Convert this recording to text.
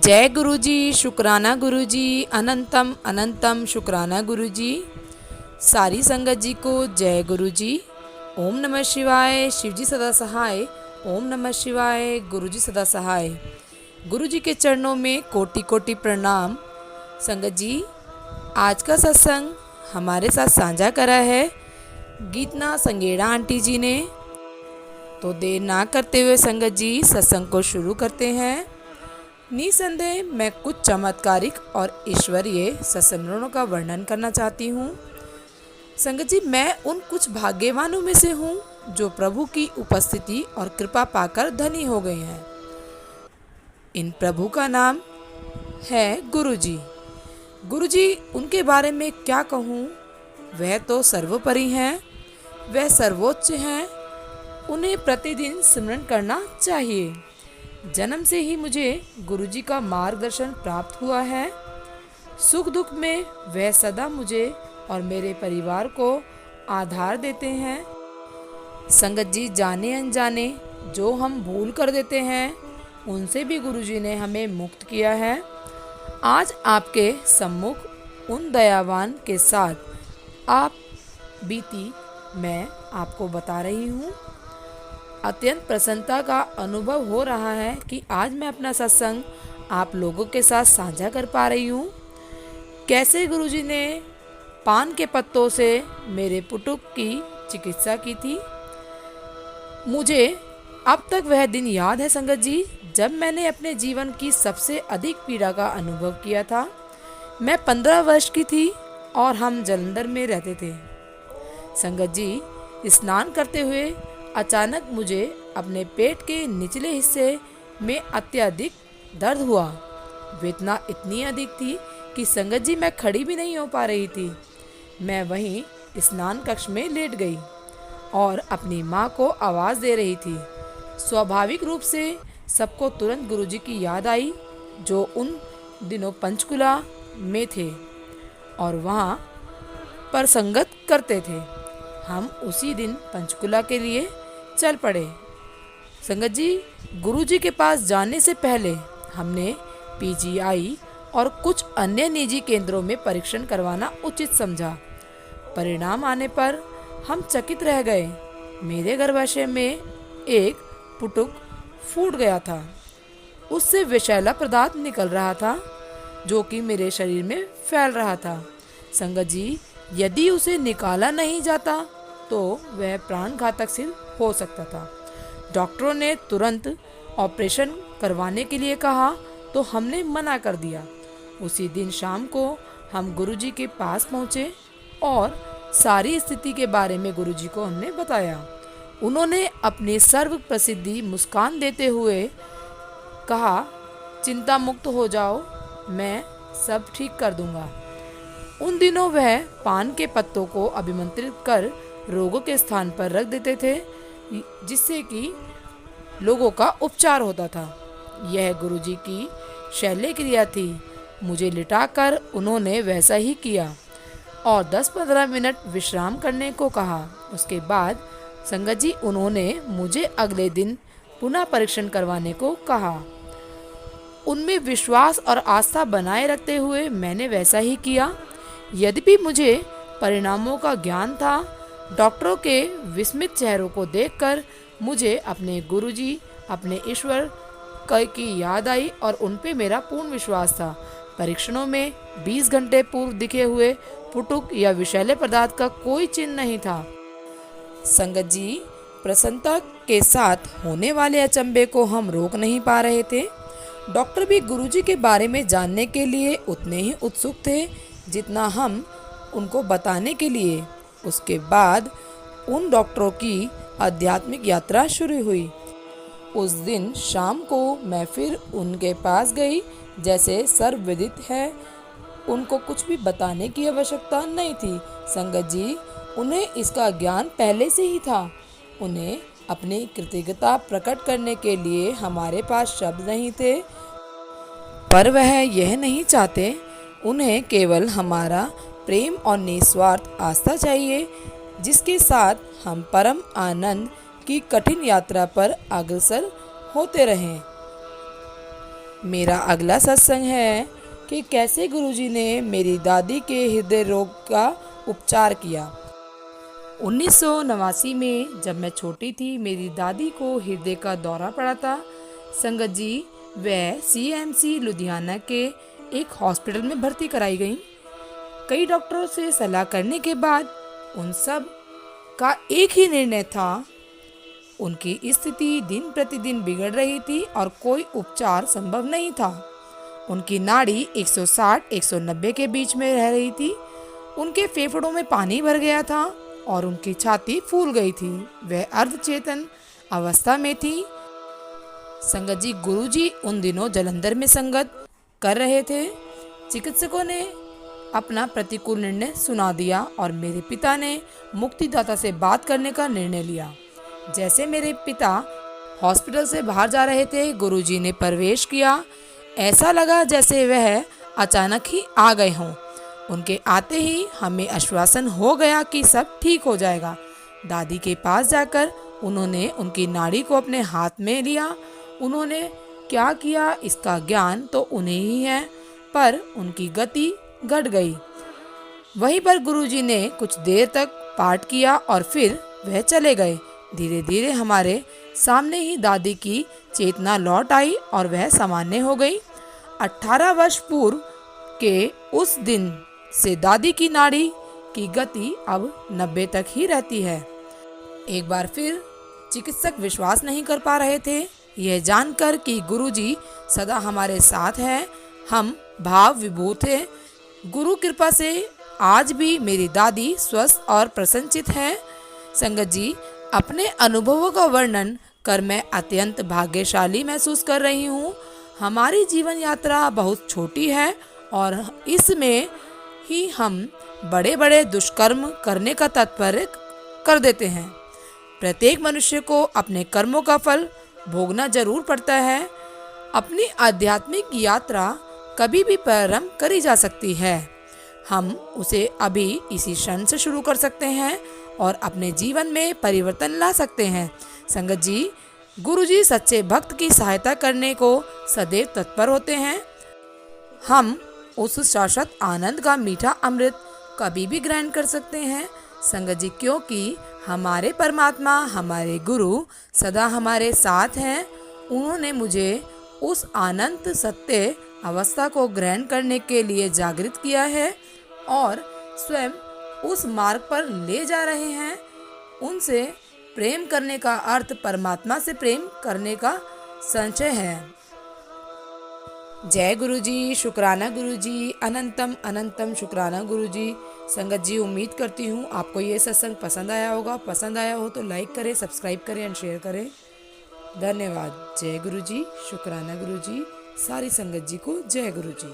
जय गुरुजी, शुक्राना गुरुजी, अनंतम अनंतम शुक्राना गुरुजी। सारी संगत जी को जय गुरुजी। ओम नमः शिवाय। शिवजी सदा सहाय। ओम नमः शिवाय। गुरुजी सदा सहाय। गुरुजी के चरणों में कोटि कोटि प्रणाम। संगत जी, आज का सत्संग हमारे साथ साझा करा है गीतना संगेड़ा आंटी जी ने। तो देर ना करते हुए संगत जी सत्संग को शुरू करते हैं। निसंदेह मैं कुछ चमत्कारिक और ईश्वरीय सत्संगों का वर्णन करना चाहती हूँ। संगत जी, मैं उन कुछ भाग्यवानों में से हूँ जो प्रभु की उपस्थिति और कृपा पाकर धनी हो गए हैं। इन प्रभु का नाम है गुरुजी। गुरुजी, उनके बारे में क्या कहूँ, वह तो सर्वोपरि हैं, वह सर्वोच्च हैं। उन्हें प्रतिदिन स्मरण करना चाहिए। जन्म से ही मुझे गुरुजी का मार्गदर्शन प्राप्त हुआ है। सुख दुख में वह सदा मुझे और मेरे परिवार को आधार देते हैं। संगत जी, जाने अनजाने जो हम भूल कर देते हैं उनसे भी गुरुजी ने हमें मुक्त किया है। आज आपके सम्मुख उन दयावान के साथ आप बीती मैं आपको बता रही हूँ। अत्यंत प्रसन्नता का अनुभव हो रहा है कि आज मैं अपना सत्संग आप लोगों के साथ साझा कर पा रही हूँ। कैसे गुरुजी ने पान के पत्तों से मेरे पुटुक की चिकित्सा की थी। मुझे अब तक वह दिन याद है संगत जी, जब मैंने अपने जीवन की सबसे अधिक पीड़ा का अनुभव किया था। मैं 15 वर्ष की थी और हम जालंधर में रहते थे। संगत जी, स्नान करते हुए अचानक मुझे अपने पेट के निचले हिस्से में अत्यधिक दर्द हुआ। वेदना इतनी अधिक थी कि संगत जी मैं खड़ी भी नहीं हो पा रही थी। मैं वहीं स्नान कक्ष में लेट गई और अपनी माँ को आवाज़ दे रही थी। स्वाभाविक रूप से सबको तुरंत गुरुजी की याद आई जो उन दिनों पंचकुला में थे और वहाँ पर संगत करते थे। हम उसी दिन पंचकुला के लिए चल पड़े। संगत जी, गुरुजी के पास जाने से पहले हमने पीजीआई और कुछ अन्य निजी केंद्रों में परीक्षण करवाना उचित समझा। परिणाम आने पर हम चकित रह गए। मेरे गर्भाशय में एक पुटुक फूट गया था। उससे विषैला पदार्थ निकल रहा था जो कि मेरे शरीर में फैल रहा था। संगत जी, यदि उसे निकाला नहीं जाता तो वह प्राणघातक सिद्ध हो सकता था। डॉक्टरों ने तुरंत ऑपरेशन करवाने के लिए कहा तो हमने मना कर दिया। उसी दिन शाम को हम गुरुजी के पास पहुँचे और सारी स्थिति के बारे में गुरुजी को हमने बताया। उन्होंने अपनी सर्व प्रसिद्धि मुस्कान देते हुए कहा, चिंता मुक्त हो जाओ, मैं सब ठीक कर दूंगा। उन दिनों वह पान के पत्तों को अभिमंत्रित कर रोगों के स्थान पर रख देते थे जिससे कि लोगों का उपचार होता था। यह गुरुजी की शैल्य क्रिया थी। मुझे लिटाकर उन्होंने वैसा ही किया और 10-15 मिनट विश्राम करने को कहा। उसके बाद संगत जी उन्होंने मुझे अगले दिन पुनः परीक्षण करवाने को कहा। उनमें विश्वास और आस्था बनाए रखते हुए मैंने वैसा ही किया। यद्यपि मुझे परिणामों का ज्ञान था, डॉक्टरों के विस्मित चेहरों को देखकर मुझे अपने गुरुजी, अपने ईश्वर की याद आई और उन पे मेरा पूर्ण विश्वास था। परीक्षणों में 20 घंटे पूर्व दिखे हुए पुटुक या विषैले पदार्थ का कोई चिन्ह नहीं था। संगत जी, प्रसन्नता के साथ होने वाले अचंभे को हम रोक नहीं पा रहे थे। डॉक्टर भी गुरुजी के बारे में जानने के लिए उतने ही उत्सुक थे जितना हम उनको बताने के लिए। उसके बाद उन डॉक्टरों की आध्यात्मिक यात्रा शुरू हुई। उस दिन शाम को मैं फिर उनके पास गई। जैसे सर्वविदित है, उनको कुछ भी बताने की आवश्यकता नहीं थी। संगत जी, उन्हें इसका ज्ञान पहले से ही था। उन्हें अपनी कृतज्ञता प्रकट करने के लिए हमारे पास शब्द नहीं थे, पर वह यह नहीं चाहते। उन्हें केवल हमारा प्रेम और निस्वार्थ आस्था चाहिए जिसके साथ हम परम आनंद की कठिन यात्रा पर अग्रसर होते रहें। मेरा अगला सत्संग है कि कैसे गुरुजी ने मेरी दादी के हृदय रोग का उपचार किया। 1989 में जब मैं छोटी थी, मेरी दादी को हृदय का दौरा पड़ा था। संगत जी, वह CMC लुधियाना के एक हॉस्पिटल में भर्ती कराई गई। कई डॉक्टरों से सलाह करने के बाद उन सब का एक ही निर्णय था। उनकी स्थिति दिन प्रतिदिन बिगड़ रही थी और कोई उपचार संभव नहीं था। उनकी नाड़ी 160-190 के बीच में रह रही थी। उनके फेफड़ों में पानी भर गया था और उनकी छाती फूल गई थी। वह अर्धचेतन अवस्था में थी। संगत जी, गुरुजी उन दिनों जालंधर में संगत कर रहे थे। चिकित्सकों ने अपना प्रतिकूल निर्णय सुना दिया और मेरे पिता ने मुक्तिदाता से बात करने का निर्णय लिया। जैसे मेरे पिता हॉस्पिटल से बाहर जा रहे थे, गुरुजी ने प्रवेश किया। ऐसा लगा जैसे वह अचानक ही आ गए हों। उनके आते ही हमें आश्वासन हो गया कि सब ठीक हो जाएगा। दादी के पास जाकर उन्होंने उनकी नाड़ी को अपने हाथ में लिया। उन्होंने क्या किया इसका ज्ञान तो उन्हें ही है, पर उनकी गति घट गई। वहीं पर गुरुजी ने कुछ देर तक पाठ किया और फिर वह चले गए। धीरे धीरे हमारे सामने ही दादी की चेतना लौट आई और वह सामान्य हो गई। 18 वर्ष पूर्व के उस दिन से दादी की नाड़ी की गति अब 90 तक ही रहती है। एक बार फिर चिकित्सक विश्वास नहीं कर पा रहे थे, यह जानकर कि गुरुजी सदा हमारे साथ हैं। हम भाव विभूत थे। गुरु कृपा से आज भी मेरी दादी स्वस्थ और प्रसन्नचित है। संगत जी, अपने अनुभवों का वर्णन कर मैं अत्यंत भाग्यशाली महसूस कर रही हूँ। हमारी जीवन यात्रा बहुत छोटी है और इसमें ही हम बड़े बड़े दुष्कर्म करने का तात्पर्य कर देते हैं। प्रत्येक मनुष्य को अपने कर्मों का फल भोगना जरूर पड़ता है। अपनी आध्यात्मिक यात्रा कभी भी प्रारंभ करी जा सकती है। हम उसे अभी इसी क्षण से शुरू कर सकते हैं और अपने जीवन में परिवर्तन ला सकते हैं। संगत जी, गुरुजी सच्चे भक्त की सहायता करने को सदैव तत्पर होते हैं। हम उस शाश्वत आनंद का मीठा अमृत कभी भी ग्रहण कर सकते हैं। संगत जी, क्योंकि हमारे परमात्मा, हमारे गुरु सदा हमारे साथ हैं। उन्होंने मुझे उस अनंत सत्य अवस्था को ग्रहण करने के लिए जागृत किया है और स्वयं उस मार्ग पर ले जा रहे हैं। उनसे प्रेम करने का अर्थ परमात्मा से प्रेम करने का संचय है। जय गुरुजी, शुक्राना गुरुजी, अनंतम अनंतम शुक्राना गुरुजी। संगत जी, उम्मीद करती हूँ आपको ये सत्संग पसंद आया होगा। पसंद आया हो तो लाइक करें, सब्सक्राइब करें एंड शेयर करें। धन्यवाद। जय गुरुजी, शुक्राना गुरुजी। सारी संगत जी को जय गुरुजी।